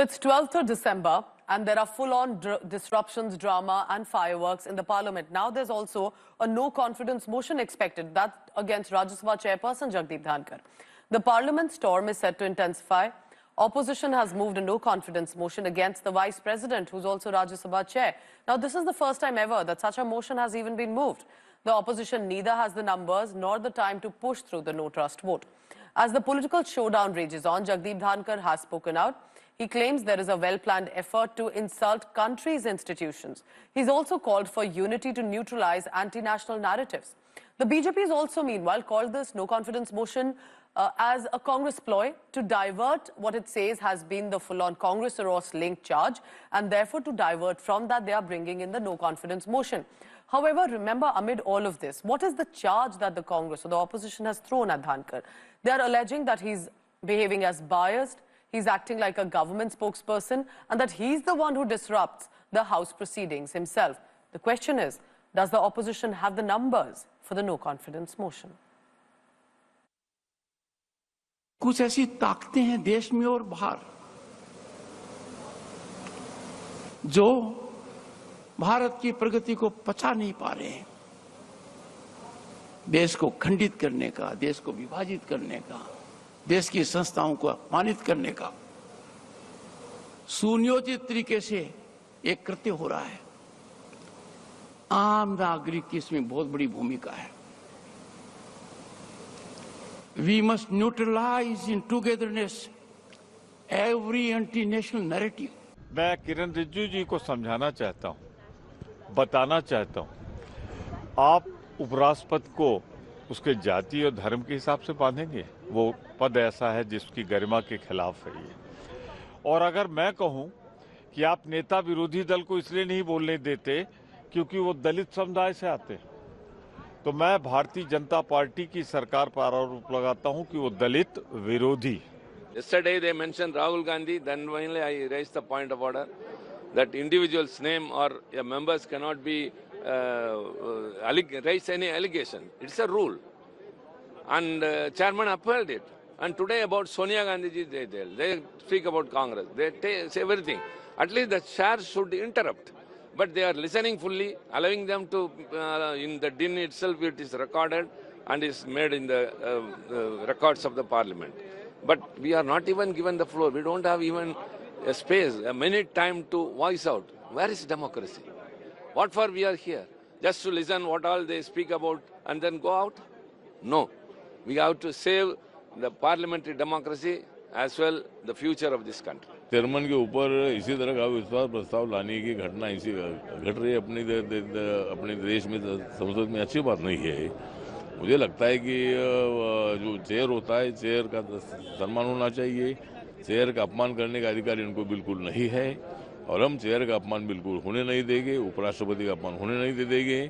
it's 12th of December and there are full-on disruptions, drama and fireworks in the parliament. Now there's also a no-confidence motion expected. That's against Rajya Sabha chairperson Jagdeep Dhankar. The parliament storm is set to intensify. Opposition has moved a no-confidence motion against the vice president, who's also Rajya Sabha chair. Now this is the first time ever that such a motion has even been moved. The opposition neither has the numbers nor the time to push through the no-trust vote. As the political showdown rages on, Jagdeep Dhankar has spoken out. He claims there is a well-planned effort to insult country's institutions. He's also called for unity to neutralize anti-national narratives. The BJP has also, meanwhile, called this no-confidence motion as a Congress ploy to divert what it says has been the full-on Congress Ross linked charge, and therefore to divert from that they are bringing in the no-confidence motion. However, remember, amid all of this, what is the charge that the Congress or the opposition has thrown at Dhankar? They are alleging that he's behaving as biased, he's acting like a government spokesperson, and that he's the one who disrupts the House proceedings himself. The question is, does the opposition have the numbers for the no-confidence motion? कुछ ऐसी ताकतें हैं देश में और बाहर जो भारत की प्रगति को पचा नहीं पा रहे हैं। देश को खंडित करने का, देश को विभाजित करने का, देश की संस्थाओं को अपमानित करने का सुनियोजित तरीके से एक कृत्य हो रहा है। आम नागरिक की इसमें बहुत बड़ी भूमिका है। We must neutralize in togetherness every anti-national narrative. मैं किरण रिजिजू जी को समझाना चाहता हूं, बताना चाहता हूं, आप उपराष्ट्रपति को उसके जाति और धर्म के हिसाब से बांधेंगे? वो पद ऐसा है जिसकी गरिमा के खिलाफ है ये। और अगर मैं कहूं कि आप नेता विरोधी दल को इसलिए नहीं बोलने देते क्योंकि वो दलित समुदाय से आते हैं, तो मैं भारतीय जनता पार्टी की सरकार पर आरोप लगाता हूं कि वो दलित विरोधी। Yesterday they mentioned Rahul Gandhi, then finally I raised the point of order that individual's name or members cannot be raise any allegation. It's a rule, and chairman upheld it. And today about Sonia Gandhi ji, they speak about Congress. They say everything. At least the chair should interrupt. But they are listening fully, allowing them to, in the din itself, it is recorded and is made in the records of the parliament. But we are not even given the floor. We don't have even a space, a minute time to voice out. Where is democracy? What for we are here? Just to listen what all they speak about and then go out? No. We have to save the parliamentary democracy as well the future of this country. Chairman के ऊपर इसी तरह का विश्वास प्रस्ताव लाने की घटना इसी घट रही है अपने देश में, संसद में। अच्छी बात नहीं है। मुझे लगता है कि जो चेयर होता है, चेयर का सम्मान होना चाहिए। चेयर का अपमान करने का अधिकार इनको बिल्कुल नहीं है और हम चेयर का अपमान बिल्कुल होने नहीं देंगे, उपराष्ट्रपति का अपमान होने नहीं देंगे।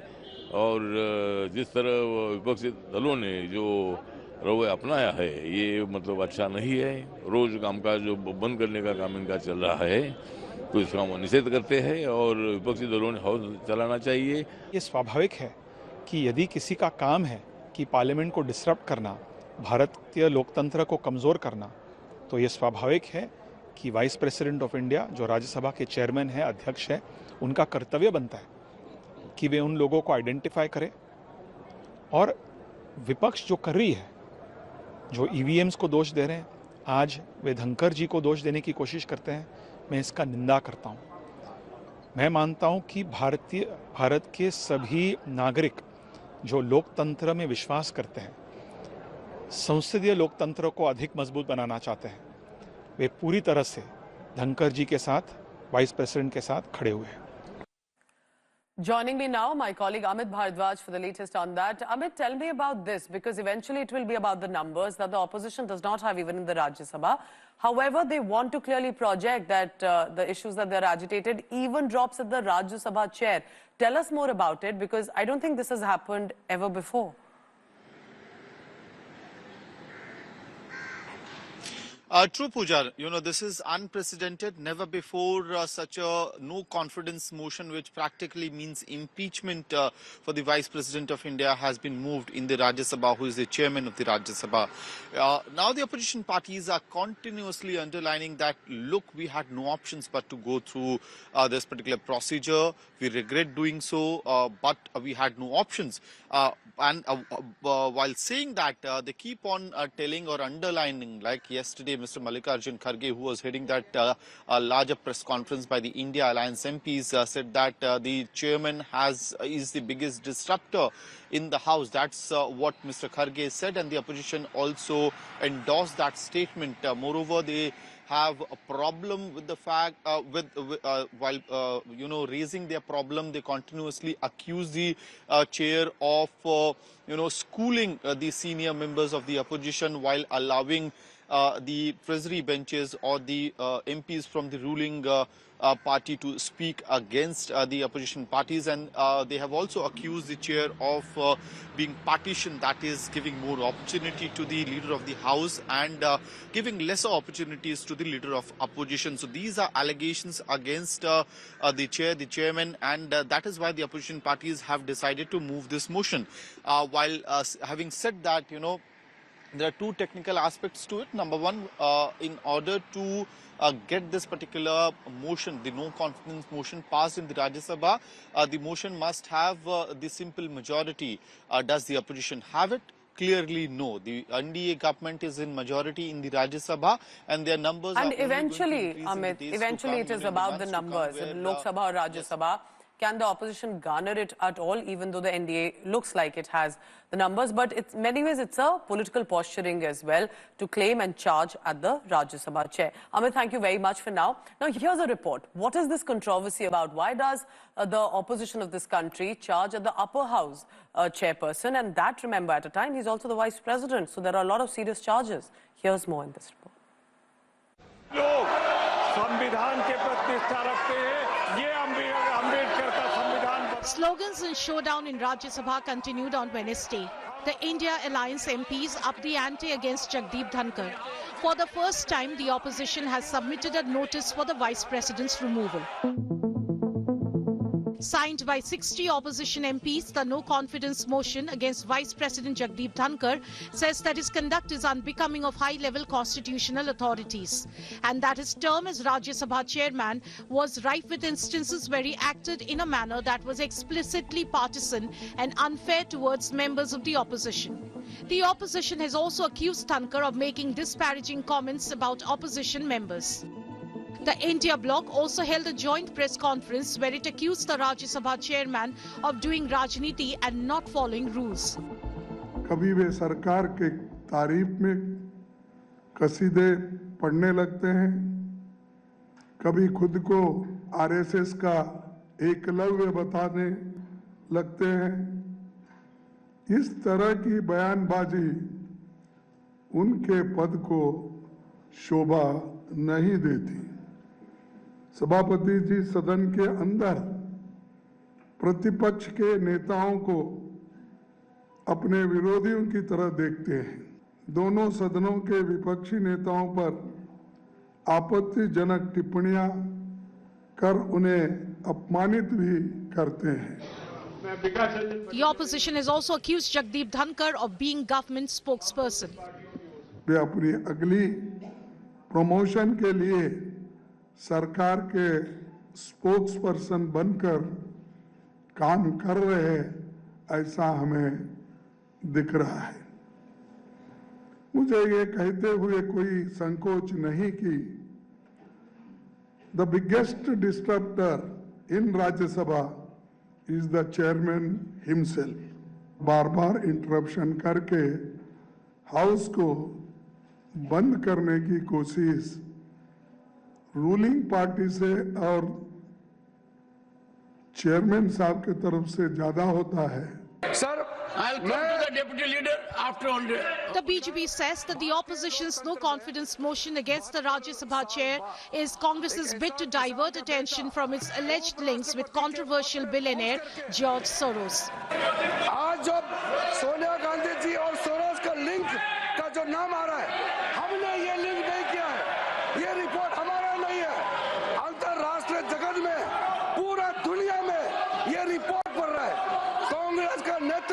और जिस तरह विपक्षी दलों ने जो रवैया अपनाया है ये मतलब अच्छा नहीं है। रोज कामकाज जो बंद करने का काम इनका चल रहा है तो इसका हम निषेध करते हैं और विपक्षी दलों ने हाउस चलाना चाहिए। ये स्वाभाविक है कि यदि किसी का काम है कि पार्लियामेंट को डिसरप्ट करना, भारतीय लोकतंत्र को कमज़ोर करना, तो ये स्वाभाविक है कि वाइस प्रेसिडेंट ऑफ इंडिया जो राज्यसभा के चेयरमैन हैं, अध्यक्ष हैं, उनका कर्तव्य बनता है कि वे उन लोगों को आइडेंटिफाई करें। और विपक्ष जो कर रही है, जो ईवीएम्स को दोष दे रहे हैं, आज वे धनखड़ जी को दोष देने की कोशिश करते हैं, मैं इसका निंदा करता हूं। मैं मानता हूं कि भारत के सभी नागरिक जो लोकतंत्र में विश्वास करते हैं, संसदीय लोकतंत्र को अधिक मजबूत बनाना चाहते हैं, वे पूरी तरह से धनखड़ जी के साथ, वाइस प्रेसिडेंट के साथ खड़े हुए हैं। Joining me now, my colleague Amit Bharadwaj for the latest on that. Amit, tell me about this, because eventually it will be about the numbers that the opposition does not have even in the Rajya Sabha. However, they want to clearly project that the issues that they're agitated even drops at the Rajya Sabha chair. Tell us more about it, because I don't think this has happened ever before. True, Pooja. You know, this is unprecedented. Never before such a no confidence motion, which practically means impeachment for the Vice President of India, has been moved in the Rajya Sabha, who is the chairman of the Rajya Sabha. Now the opposition parties are continuously underlining that, look, we had no options but to go through this particular procedure. We regret doing so, but we had no options. While saying that, they keep on telling or underlining, like yesterday, Mr. Mallikarjun Kharge, who was heading that larger press conference by the India Alliance MPs, said that the chairman is the biggest disruptor in the House. That's what Mr. Kharge said, and the opposition also endorsed that statement. Moreover, they have a problem with the fact while raising their problem, they continuously accuse the chair of schooling the senior members of the opposition while allowing the treasury benches or the MPs from the ruling party to speak against the opposition parties, and they have also accused the chair of being partition, that is giving more opportunity to the leader of the House and giving lesser opportunities to the leader of opposition. So these are allegations against the chairman, and that is why the opposition parties have decided to move this motion. While having said that, there are two technical aspects to it. Number one, in order to get this particular motion, the no confidence motion, passed in the Rajya Sabha, the motion must have the simple majority. Does the opposition have it? Clearly, no. The NDA government is in majority in the Rajya Sabha, and their numbers and are eventually, Amit, eventually it is about the numbers in Lok Sabha or Rajya Sabha. Can the opposition garner it at all, even though the NDA looks like it has the numbers? But in many ways, it's a political posturing as well to claim and charge at the Rajya Sabha chair. Amit, thank you very much for now. Now, here's a report. What is this controversy about? Why does the opposition of this country charge at the upper house chairperson? And that, remember, at a time, he's also the vice president. So there are a lot of serious charges. Here's more in this report. लोग संविधान के प्रति निष्ठा रखते हैं, ये अम्बेडकर का संविधान। Slogans and showdown in Rajya Sabha continued on Wednesday. The India Alliance MPs upped the ante against Jagdeep Dhankar. For the first time, the opposition has submitted a notice for the Vice President's removal. Signed by 60 opposition MPs, the no-confidence motion against Vice President Jagdeep Dhankar says that his conduct is unbecoming of high-level constitutional authorities and that his term as Rajya Sabha chairman was rife with instances where he acted in a manner that was explicitly partisan and unfair towards members of the opposition. The opposition has also accused Dhankar of making disparaging comments about opposition members. The India Bloc also held a joint press conference where it accused the Rajya Sabha chairman of doing Rajniti and not following rules. कभी वे सरकार के तारीफ में कसीदे पढ़ने लगते हैं, कभी खुद को आरएसएस का एकलव्य बताने लगते हैं। इस तरह की बयानबाजी उनके पद को शोभा नहीं देती। सभापति जी सदन के अंदर प्रतिपक्ष के नेताओं को अपने विरोधियों की तरह देखते हैं। दोनों सदनों के विपक्षी नेताओं पर आपत्तिजनक टिप्पणियां कर उन्हें अपमानित भी करते हैं। The opposition has also accused Jagdeep Dhankar of being government spokesperson. वे अपनी अगली प्रमोशन के लिए सरकार के स्पोक्सपर्सन बनकर काम कर रहे हैं, ऐसा हमें दिख रहा है। मुझे ये कहते हुए कोई संकोच नहीं कि the biggest disturber in Rajya Sabha is the chairman himself. बार-बार इंटरप्शन करके हाउस को बंद करने की कोशिश रूलिंग पार्टी से और चेयरमैन साहब की तरफ से ज्यादा होता है। Sir, I'll come to the deputy leader after all. The BJP says that the opposition's no-confidence motion against the Rajya Sabha chair is Congress's bid to divert attention from its alleged links with controversial billionaire George Soros. आज जब सोनिया गांधी जी और Soros का link का जो नाम आ रहा है, हमने ये लिंक नहीं किया है।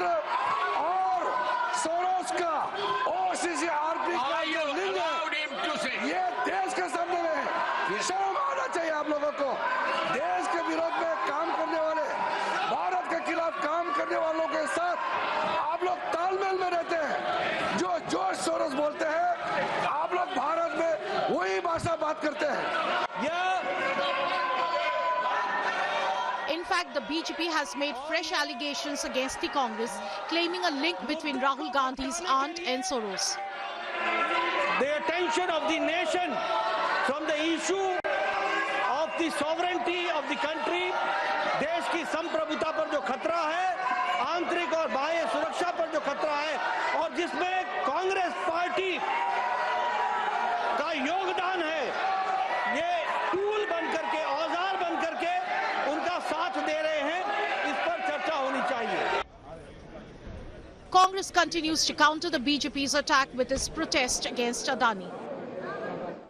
पुत्र और सोरोस का OCCRP का जो लिंक है, ये देश के सामने में शर्म आना चाहिए आप लोगों को। देश के विरोध में काम करने वाले, भारत के खिलाफ काम करने वालों के साथ आप लोग तालमेल में रहते हैं। जो जॉर्ज सोरोस बोलते हैं, आप लोग भारत में वही भाषा बात करते हैं। In fact, the BJP has made fresh allegations against the Congress, claiming a link between Rahul Gandhi's aunt and Soros. The attention of the nation from the issue of the sovereignty of the country, देश की संप्रभुता पर जो खतरा है, आंतरिक और बाह्य सुरक्षा पर जो खतरा है, और जिसमें कांग्रेस पार्टी का योगदान है, ये टूल बन करके, औजार बन करके उनका साथ दे रहे हैं, इस पर चर्चा होनी चाहिए। Congress continues to counter the BJP's attack with its protest against Adani.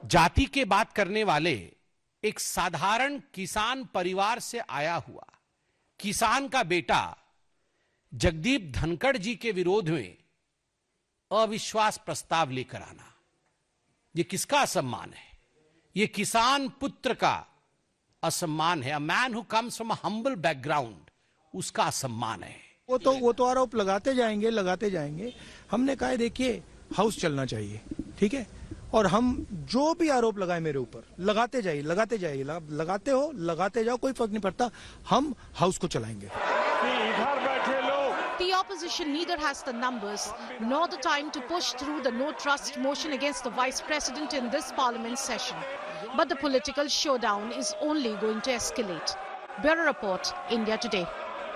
जाति के बात करने वाले एक साधारण किसान परिवार से आया हुआ किसान का बेटा जगदीप धनखड़ जी के विरोध में अविश्वास प्रस्ताव लेकर आना, ये किसका असम्मान है? ये किसान पुत्र का असम्मान है। A man who comes from a humble background, उसका असम्मान है। वो तो आरोप लगाते जाएंगे। हमने कहा देखिए, हाउस चलना चाहिए, ठीक है, और हम जो भी आरोप लगाए मेरे ऊपर लगाते जाइए, लगाते हो, लगाते जाओ, कोई फर्क नहीं पड़ता, हम हाउस को चलाएंगे। इधर बैठे लोग, The opposition neither has the numbers nor the time to push through the no trust motion against the Vice President in this Parliament session. But the political showdown is only going to escalate. Bureau Report, India Today.